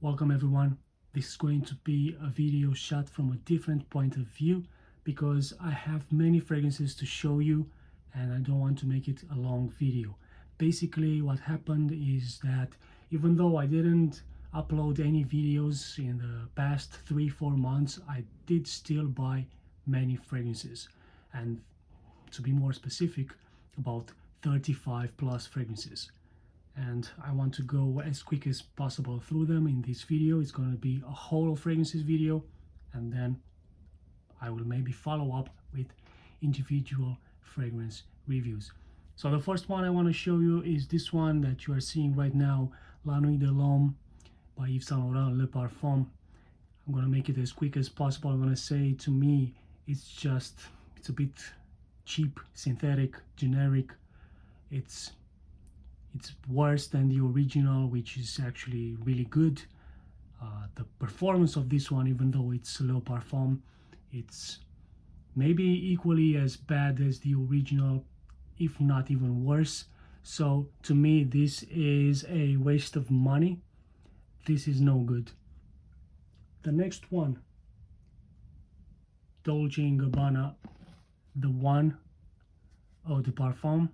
Welcome everyone. This is going to be a video shot from a different point of view because I have many fragrances to show you and I don't want to make it a long video. Basically what happened is that even though I didn't upload any videos in the past 3-4 months, I did still buy many fragrances, and to be more specific, about 35 plus fragrances. And I want to go as quick as possible through them in this video. It's going to be a whole of fragrances video, and then I will maybe follow up with individual fragrance reviews. So the first one I want to show you is this one that you are seeing right now, La Nuit de l'Homme by Yves Saint Laurent Le Parfum. I'm going to make it as quick as possible. I'm going to say, to me, it's a bit cheap, synthetic, generic. It's worse than the original, which is actually really good. The performance of this one, even though it's Le Parfum, it's maybe equally as bad as the original, if not even worse. So to me, this is a waste of money. This is no good. The next one, Dolce Gabbana, the one Eau de Parfum.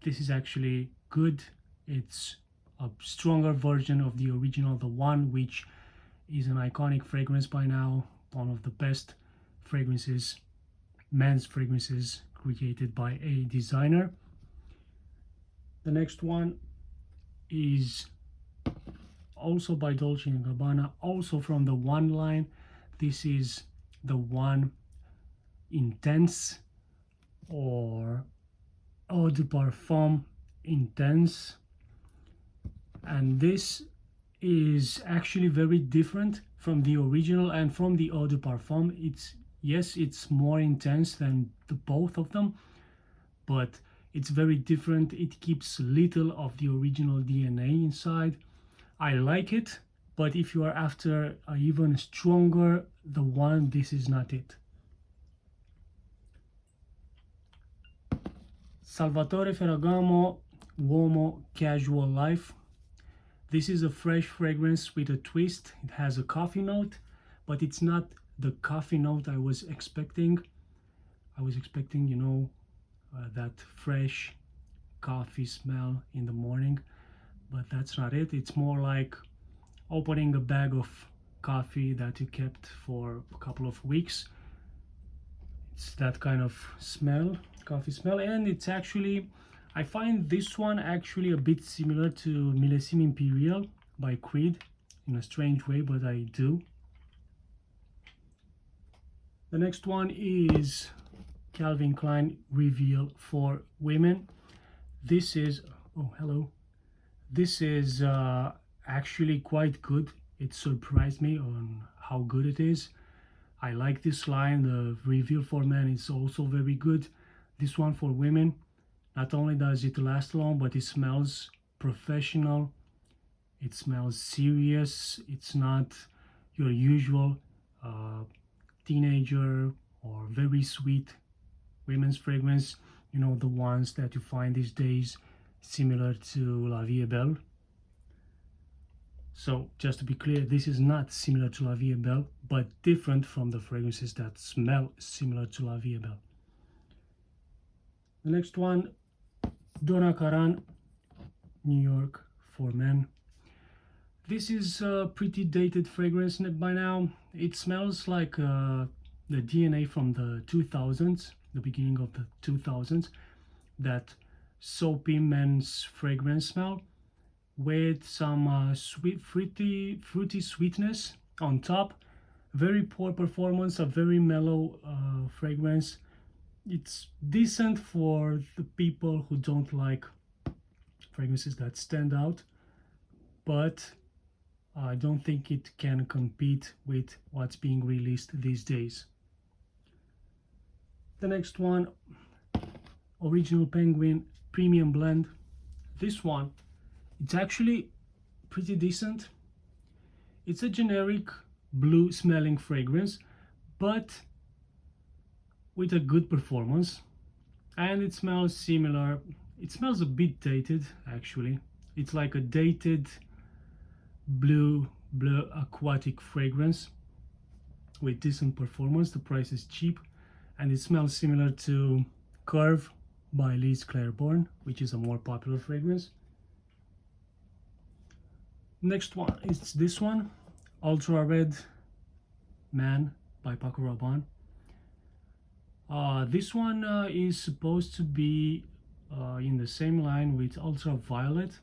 This is actually good. It's a stronger version of the original, the one, which is an iconic fragrance by now, one of the best fragrances, men's fragrances created by a designer. The next one is also by Dolce & Gabbana, also from the One line. This is the One Intense, or Eau de Parfum Intense, and this is actually very different from the original and from the Eau de Parfum. It's more intense than the both of them, but it's very different. It keeps little of the original DNA inside. I like it, but if you are after a even stronger the one, this is not it. Salvatore Ferragamo Uomo Casual Life. This is a fresh fragrance with a twist. It has a coffee note, but it's not the coffee note I was expecting. I was expecting, that fresh coffee smell in the morning, but that's not it. It's more like opening a bag of coffee that you kept for a couple of weeks. It's that kind of smell, coffee smell, and it's actually, I find this one actually a bit similar to Millésime Imperial by Creed in a strange way, but I do. The next one is Calvin Klein Reveal for Women. This is, oh hello, this is actually quite good. It surprised me on how good it is. I like this line. The Reveal for Men is also very good. This one for women, not only does it last long, but it smells professional. It smells serious. It's not your usual teenager or very sweet women's fragrance. The ones that you find these days, similar to La Vie est Belle. So just to be clear, this is not similar to La Vie est Belle, but different from the fragrances that smell similar to La Vie est Belle. The next one, Donna Karan, New York for Men. This is a pretty dated fragrance by now. It smells like the DNA from the 2000s, the beginning of the 2000s, that soapy men's fragrance smell with some sweet, fruity sweetness on top. Very poor performance, a very mellow fragrance. It's decent for the people who don't like fragrances that stand out, but I don't think it can compete with what's being released these days. The next one, Original Penguin Premium Blend. This one, it's actually pretty decent. It's a generic blue smelling fragrance, but with a good performance, and it smells similar. It smells a bit dated actually. It's like a dated blue bleu aquatic fragrance with decent performance. The price is cheap and it smells similar to Curve by Liz Claiborne, which is a more popular fragrance. Next one is this one, Ultra Red Man by Paco Rabanne. This one is supposed to be in the same line with Ultraviolet,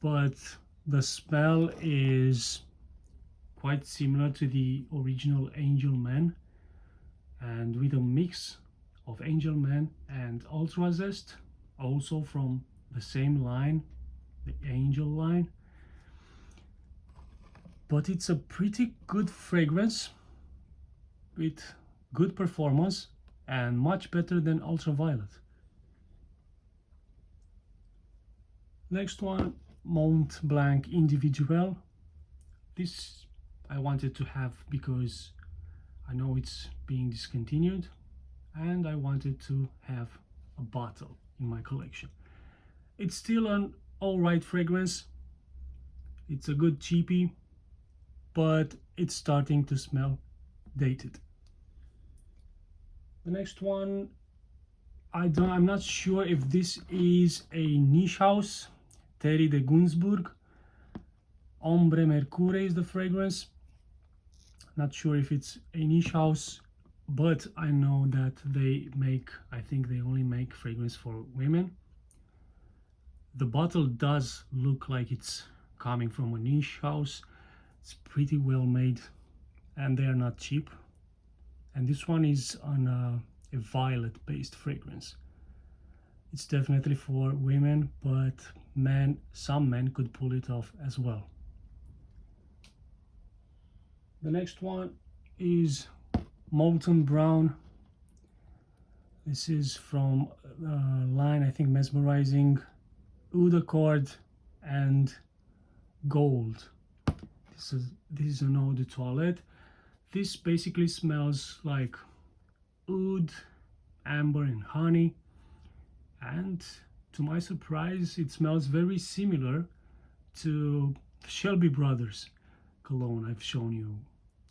but the smell is quite similar to the original Angel Man, and with a mix of Angel Man and Ultra Zest, also from the same line, the Angel line. But it's a pretty good fragrance with good performance and much better than Ultraviolet. Next one, Mont Blanc Individuel. This I wanted to have because I know it's being discontinued and I wanted to have a bottle in my collection. It's still an alright fragrance. It's a good cheapie, but it's starting to smell dated. The next one, I'm not sure if this is a niche house. Terry de Gunzburg. Hombre Mercury is the fragrance. Not sure if it's a niche house, but I know that I think they only make fragrance for women. The bottle does look like it's coming from a niche house. It's pretty well made and they are not cheap. And this one is on a violet based fragrance. It's definitely for women, but some men could pull it off as well. The next one is Molten Brown. This is from line, I think, Mesmerizing, Oud Accord and Gold. This is an eau de toilette. This basically smells like oud, amber and honey, and to my surprise it smells very similar to Shelby Brothers cologne I've shown you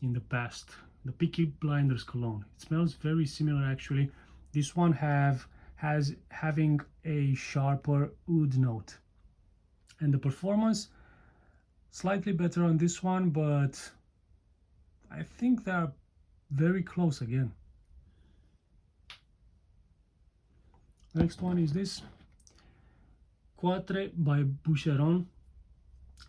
in the past, the Peaky Blinders cologne. It smells very similar actually. This one having a sharper oud note, and the performance slightly better on this one, but I think they're very close again. Next one is this Cuitre by Boucheron.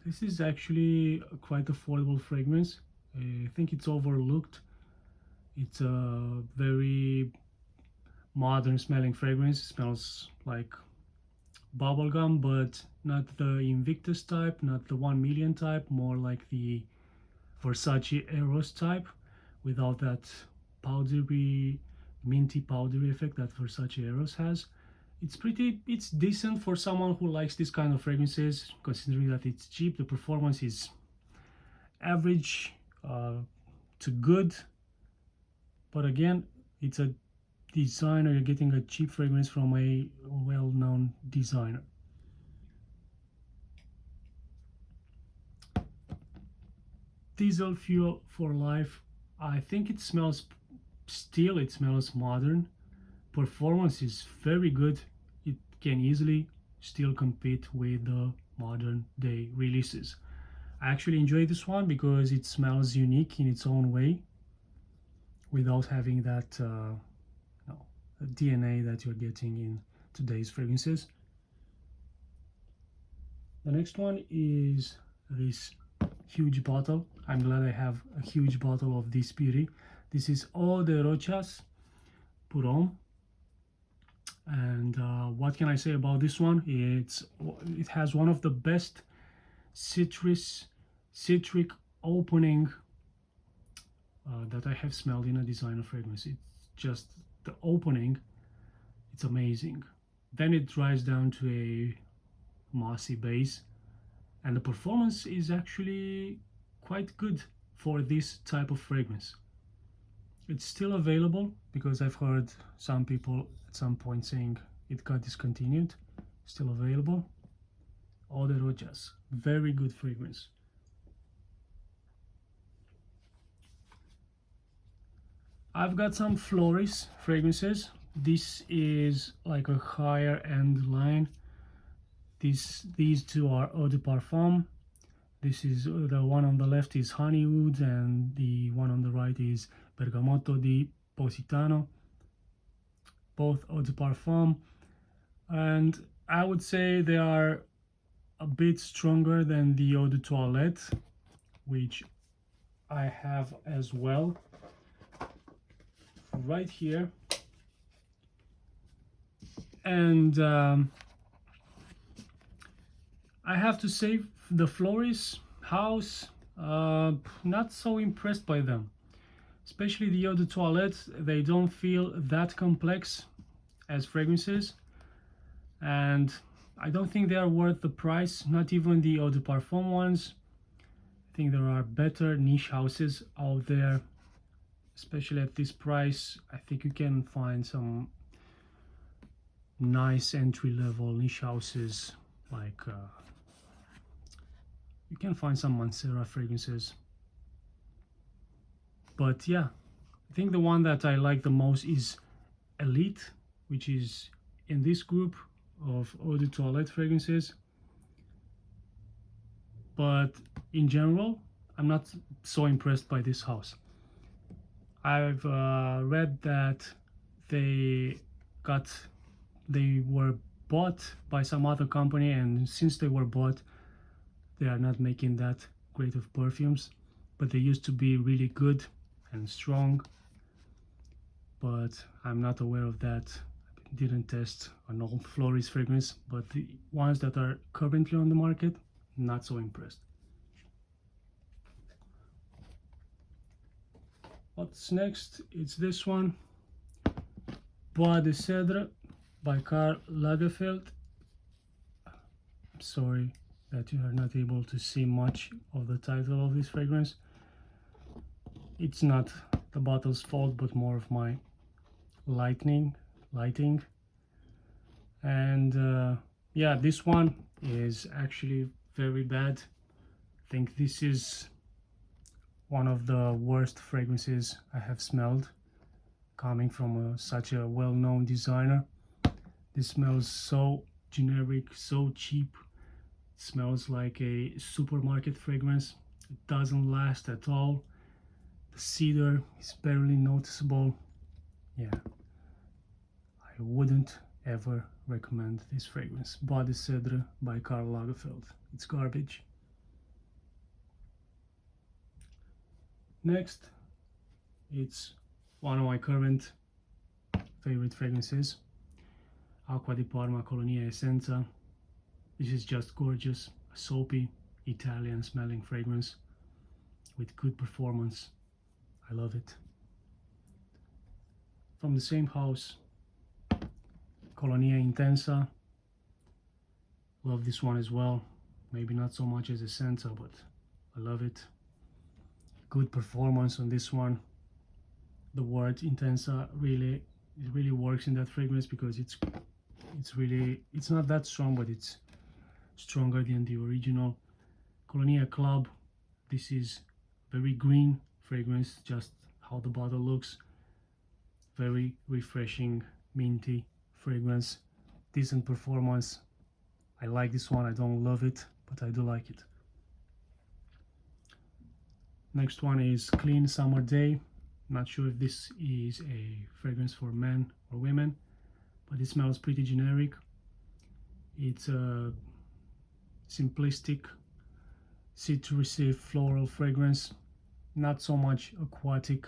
This is actually a quite affordable fragrance. I think it's overlooked. It's a very modern smelling fragrance. It smells like bubblegum, but not the Invictus type, not the 1 million type, more like the Versace Eros type, without that powdery, minty powdery effect that Versace Eros has. It's decent for someone who likes this kind of fragrances, considering that it's cheap. The performance is average to good, but again, it's a designer. You're getting a cheap fragrance from a well-known designer. Diesel Fuel for Life. I think it smells modern. Performance is very good. It can easily still compete with the modern day releases. I actually enjoy this one because it smells unique in its own way without having that DNA that you're getting in today's fragrances. The next one is this huge bottle. I'm glad I have a huge bottle of this beauty. This is Eau de Rochas pour Homme. And what can I say about this one? It has one of the best citric opening that I have smelled in a designer fragrance. It's just the opening, it's amazing. Then it dries down to a mossy base, and the performance is actually quite good for this type of fragrance. It's still available because I've heard some people at some point saying it got discontinued. Still available. Eau de Rochas, very good fragrance. I've got some Floris fragrances. This is like a higher end line. These two are Eau de Parfum. This is the one on the left is Honeywood, and the one on the right is Bergamotto di Positano. Both Eau de Parfum, and I would say they are a bit stronger than the Eau de Toilette, which I have as well right here. And I have to say, the Floris house, not so impressed by them, especially the Eau de Toilette. They don't feel that complex as fragrances, and I don't think they are worth the price, not even the Eau de Parfum ones. I think there are better niche houses out there, especially at this price. I think you can find some nice entry-level niche houses, like you can find some Mancera fragrances. But yeah, I think the one that I like the most is Elite, which is in this group of Eau de Toilette fragrances. But in general, I'm not so impressed by this house. I've read that they were bought by some other company, and since they were bought, they are not making that great of perfumes, but they used to be really good and strong. But I'm not aware of that. I didn't test an old Floris fragrance, but the ones that are currently on the market, not so impressed. What's next? It's this one, Bois de Cèdre by Karl Lagerfeld. I'm sorry that you are not able to see much of the title of this fragrance. It's not the bottle's fault, but more of my lighting. And yeah, this one is actually very bad. I think this is one of the worst fragrances I have smelled, coming from such a well-known designer. This smells so generic, so cheap. It smells like a supermarket fragrance. It doesn't last at all. The cedar is barely noticeable. Yeah, I wouldn't ever recommend this fragrance. Bois de Cèdre by Karl Lagerfeld. It's garbage. Next, it's one of my current favorite fragrances, Acqua di Parma Colonia Intensa. This is just gorgeous, a soapy Italian smelling fragrance with good performance. I love it. From the same house, Colonia Intensa. Love this one as well. Maybe not so much as Essenza, but I love it. Good performance on this one. The word Intensa really works in that fragrance, because it's not that strong, but it's stronger than the original. Colonia Club. This is very green fragrance, just how the bottle looks. Very refreshing, minty fragrance. Decent performance. I like this one. I don't love it, but I do like it. Next one is Clean Summer Day. Not sure if this is a fragrance for men or women, but it smells pretty generic. It's a simplistic, citrusy floral fragrance. Not so much aquatic,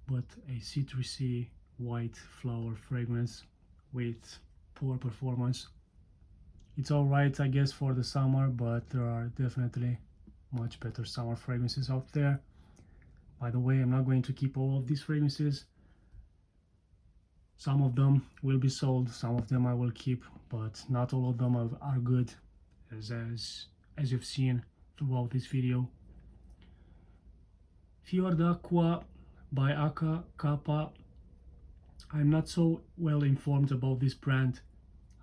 but a citrusy white flower fragrance with poor performance. It's alright, I guess, for the summer, but there are definitely much better summer fragrances out there. By the way, I'm not going to keep all of these fragrances. Some of them will be sold, some of them I will keep, but not all of them are good, as you've seen throughout this video. Fiord Aqua by Acca Kappa. I'm not so well informed about this brand.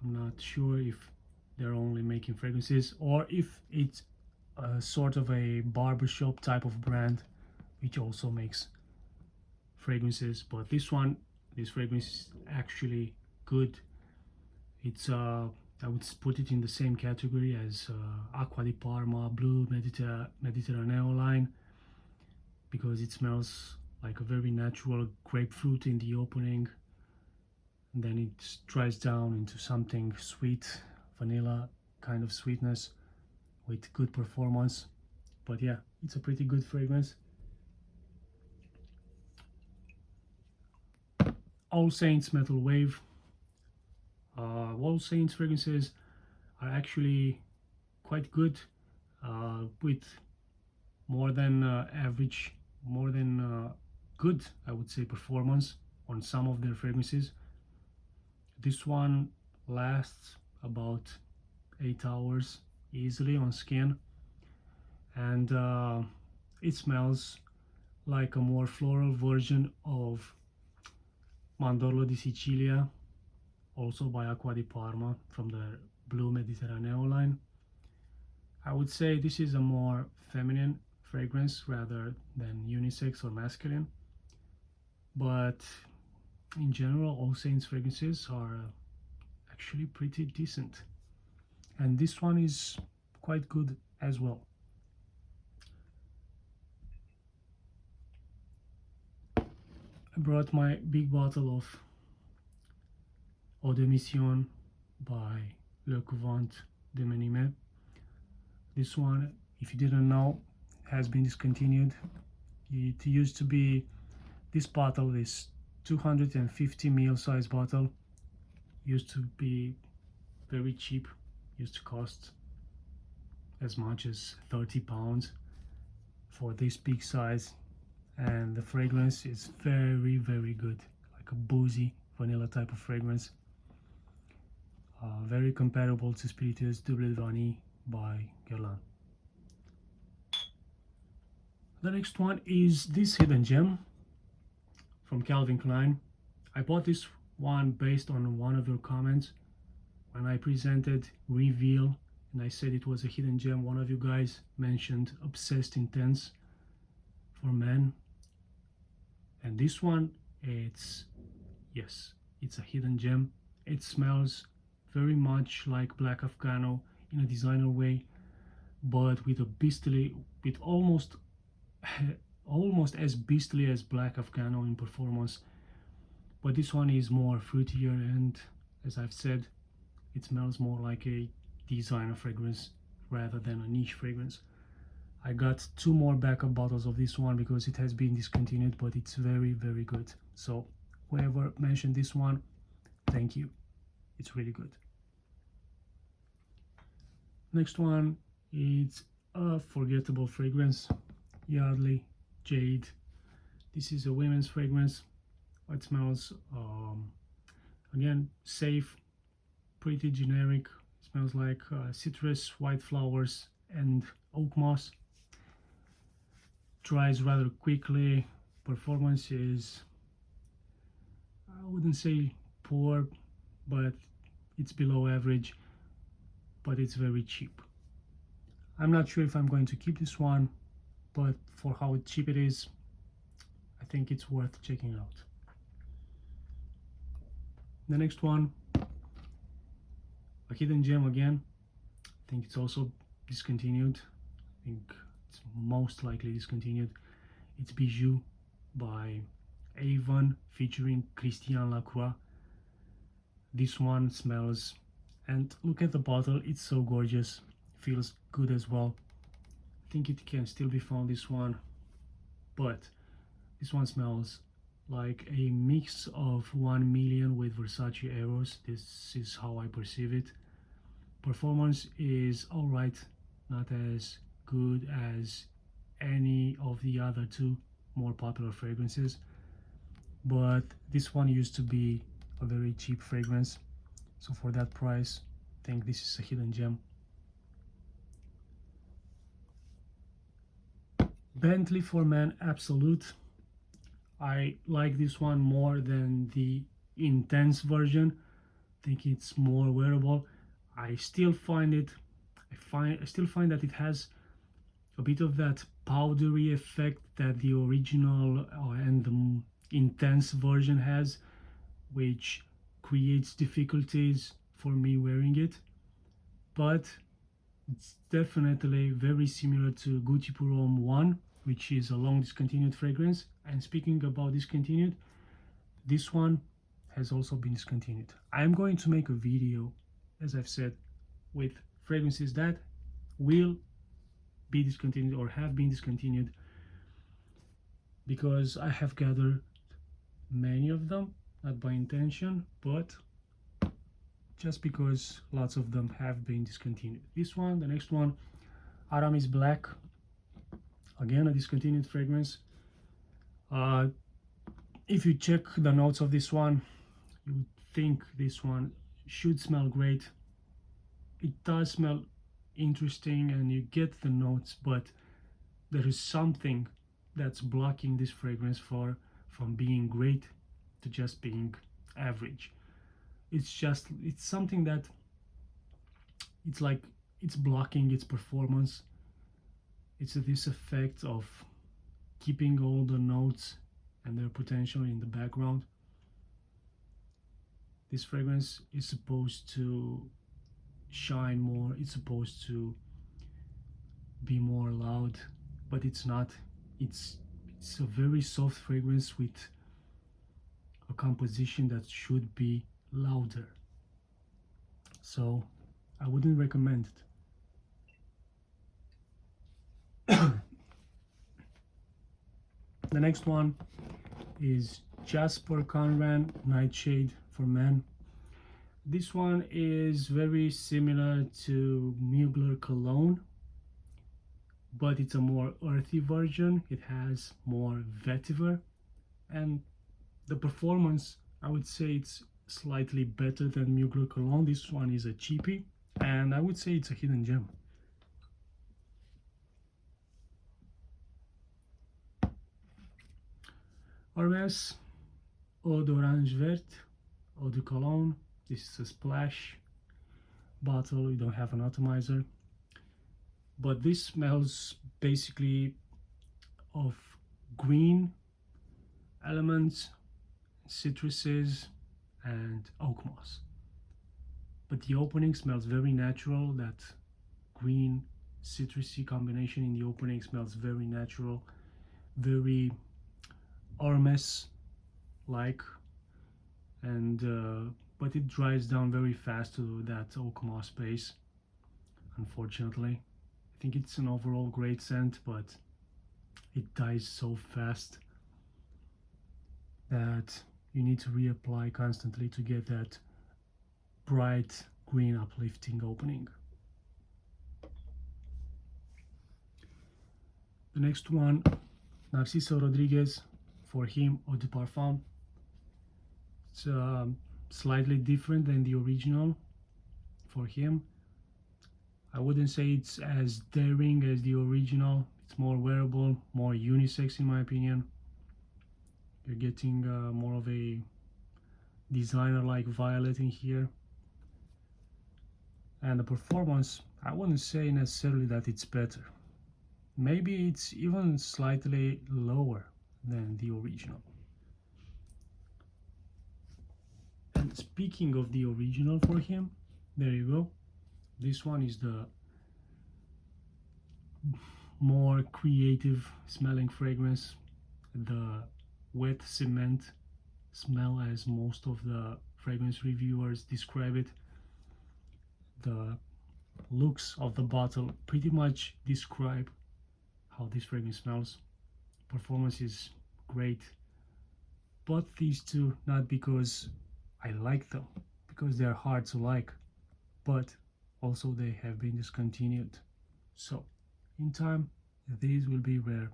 I'm not sure if they're only making fragrances or if it's a sort of a barbershop type of brand which also makes fragrances, but this fragrance is actually good. It's I would put it in the same category as Acqua di Parma Blue Mediterraneo line, because it smells like a very natural grapefruit in the opening, and then it dries down into something sweet, vanilla kind of sweetness with good performance. But yeah, it's a pretty good fragrance. All Saints Metal Wave. All Saints fragrances are actually quite good, with more than average, more than good, I would say, performance on some of their fragrances. This one lasts about 8 hours easily on skin, and it smells like a more floral version of Mandorlo di Sicilia, also by Acqua di Parma from the Blue Mediterraneo line. I would say this is a more feminine fragrance rather than unisex or masculine, but in general All Saints fragrances are actually pretty decent, and this one is quite good as well. I brought my big bottle of Audemicion by Le Couvent de Menime. This one, if you didn't know, has been discontinued. It used to be, this bottle is 250 ml size bottle, used to be very cheap, used to cost as much as 30 pounds for this big size, and the fragrance is very, very good, like a boozy vanilla type of fragrance. Very comparable to Spiritueuse Double Vanille by Guerlain. The next one is this hidden gem from Calvin Klein. I bought this one based on one of your comments when I presented Reveal, and I said it was a hidden gem. One of you guys mentioned Obsessed Intense for men, and this one, it's a hidden gem. It smells very much like Black Afghano in a designer way, but with almost as beastly as Black Afghano in performance. But this one is more fruitier, and as I've said, it smells more like a designer fragrance rather than a niche fragrance. I got 2 more backup bottles of this one because it has been discontinued, but it's very, very good. So whoever mentioned this one, thank you. It's really good. Next one is a forgettable fragrance, Yardley Jade. This is a women's fragrance. It smells again safe, pretty generic. It smells like citrus, white flowers, and oak moss. Dries rather quickly. Performance is, I wouldn't say poor, but it's below average, but it's very cheap. I'm not sure if I'm going to keep this one, but for how cheap it is, I think it's worth checking out. The next one, a hidden gem again. I think it's also discontinued. I think it's most likely discontinued. It's Bijou by Avon featuring Christian Lacroix. This one smells, and look at the bottle, it's so gorgeous, feels good as well. I think it can still be found, this one, but this one smells like a mix of 1 million with Versace Eros. This is how I perceive it. Performance is alright, not as good as any of the other 2 more popular fragrances, but this one used to be a very cheap fragrance, so for that price I think this is a hidden gem. Bentley for Men Absolute. I like this one more than the intense version. I think it's more wearable. I still find that it has a bit of that powdery effect that the original and the intense version has, which creates difficulties for me wearing it. But it's definitely very similar to Gucci Pour Homme 1, which is a long discontinued fragrance. And speaking about discontinued, this one has also been discontinued. I'm going to make a video, as I've said, with fragrances that will be discontinued or have been discontinued, because I have gathered many of them, not by intention, but just because lots of them have been discontinued. This one, the next one, Aramis Black, again a discontinued fragrance. If you check the notes of this one, you would think this one should smell great. It does smell interesting and you get the notes, but there is something that's blocking this fragrance from being great to just being average. It's something that it's blocking its performance. It's this effect of keeping all the notes and their potential in the background. This fragrance is supposed to shine more, it's supposed to be more loud, but it's not. It's a very soft fragrance with a composition that should be louder. So I wouldn't recommend it. The next one is Jasper Conrad Nightshade for men. This one is very similar to Mugler Cologne, but it's a more earthy version. It has more vetiver, and the performance, I would say it's slightly better than Mugler Cologne. This one is a cheapie, and I would say it's a hidden gem. RVS Eau d'Orange Vert, Eau de Cologne. This is a splash bottle. We don't have an atomizer, but this smells basically of green elements, citruses, and oak moss. But the opening smells very natural. That green citrusy combination in the opening smells very natural, very Hermes like, and but it dries down very fast to that oak moss base, unfortunately. I think it's an overall great scent, but it dies so fast that you need to reapply constantly to get that bright green uplifting opening. The next one, Narciso Rodriguez, for him, Eau de Parfum. It's slightly different than the original for him. I wouldn't say it's as daring as the original. It's more wearable, more unisex in my opinion. You're getting more of a designer-like violet in here. And the performance, I wouldn't say necessarily that it's better. Maybe it's even slightly lower than the original. And speaking of the original for him, there you go. This one is the more creative smelling fragrance, the wet cement smell, as most of the fragrance reviewers describe it. The looks of the bottle pretty much describe how this fragrance smells. Performance is great, but these two, not because I like them, because they're hard to like, but also they have been discontinued. So in time these will be rare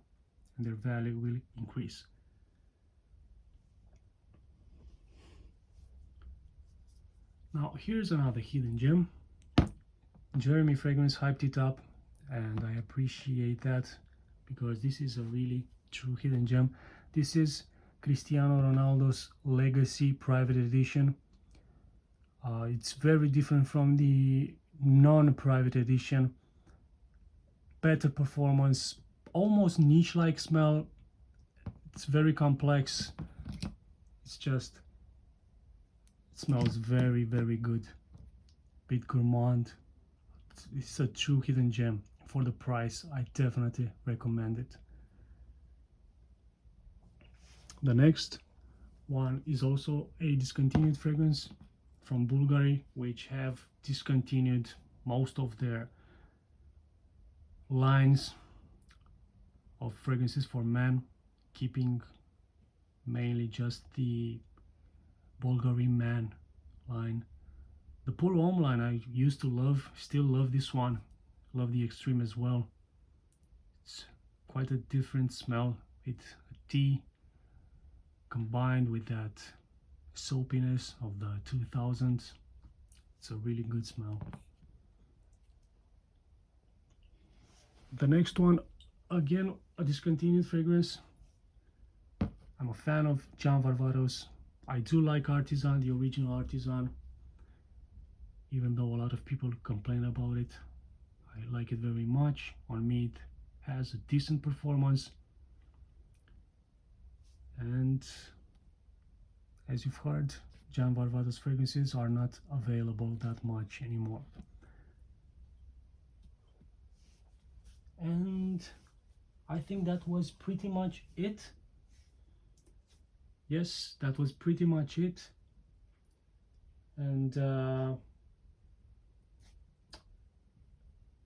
and their value will increase. Now here's another hidden gem. Jeremy Fragrance hyped it up, and I appreciate that, because this is a really true hidden gem. This is Cristiano Ronaldo's Legacy Private Edition. It's very different from the non-private edition. Better performance, almost niche-like smell. It's very complex. It's just, it smells very, very good. Bit gourmand. It's a true hidden gem. For the price, I definitely recommend it. The next one is also a discontinued fragrance from Bulgari, which have discontinued most of their lines of fragrances for men, keeping mainly just the Bulgari Man line. The Pour Homme line I used to love, still love this one. Love the Extreme as well. It's quite a different smell with a tea combined with that soapiness of the 2000s. It's a really good smell. The next one, again a discontinued fragrance. I'm a fan of Gian Varvatos. I do like Artisan, the original Artisan, even though a lot of people complain about it. I like it very much. On me it has a decent performance, and as you've heard, Gian Varvatos fragrances are not available that much anymore. And I think that was pretty much it. Yes, that was pretty much it. And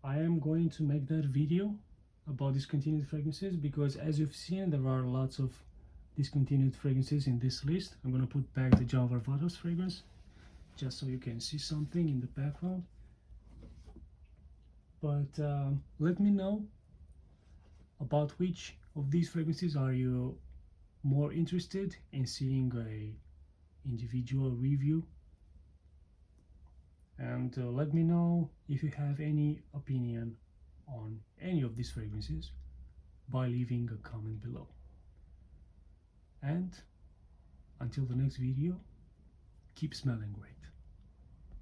I am going to make that video about discontinued fragrances because, as you've seen, there are lots of discontinued fragrances in this list. I'm going to put back the Gian Varvatos fragrance just so you can see something in the background. But let me know about which of these fragrances are you more interested in seeing a individual review, and let me know if you have any opinion on any of these fragrances by leaving a comment below. And until the next video, keep smelling great.